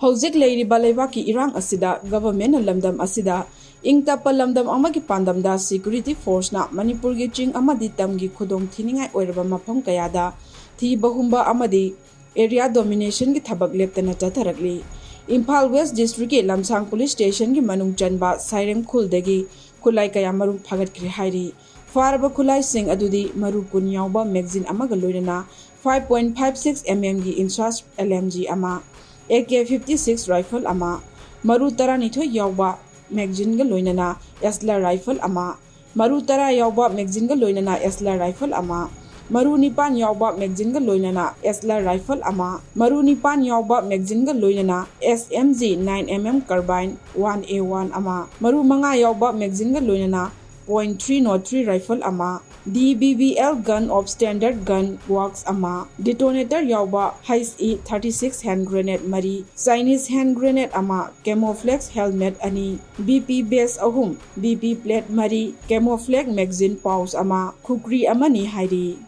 Hojik leiriba leibaki irang asida government na lamdam asida ingtapa lamdam amagi pandamda security force na Manipur gi Ching Amadi tamgi khudong thiningai oiraba mafam kayada Thiba Humba Amadi area domination gi Thabak Leptana Chatharakli Imphal West District ki Lamsang Police Station gi manung chanba Sairem Khuldagi khulai kaya maru phagatkri hairi faraba khulai sing adudi maru kun yawba magazine amaga loinana 5.56 mm gi insas LMG ama AK-56 rifle ama maru tara nithoi yawba magazine ga loinana Esla rifle ama maru tara yawba magazine ga loinana Esla rifle ama maru nipan yawba magazine ga loinana Esla rifle ama maru nipan yawba magazine ga loinana SMG 9mm carbine 1A1 ama maru manga yawba magazine ga loinana .303 rifle ama DBBL gun of standard gun works ama detonator yawba HE 36 hand grenade mari Chinese hand grenade ama camouflage helmet ani BP base ahum BP plate mari camouflage magazine pouch ama khukri amani hairi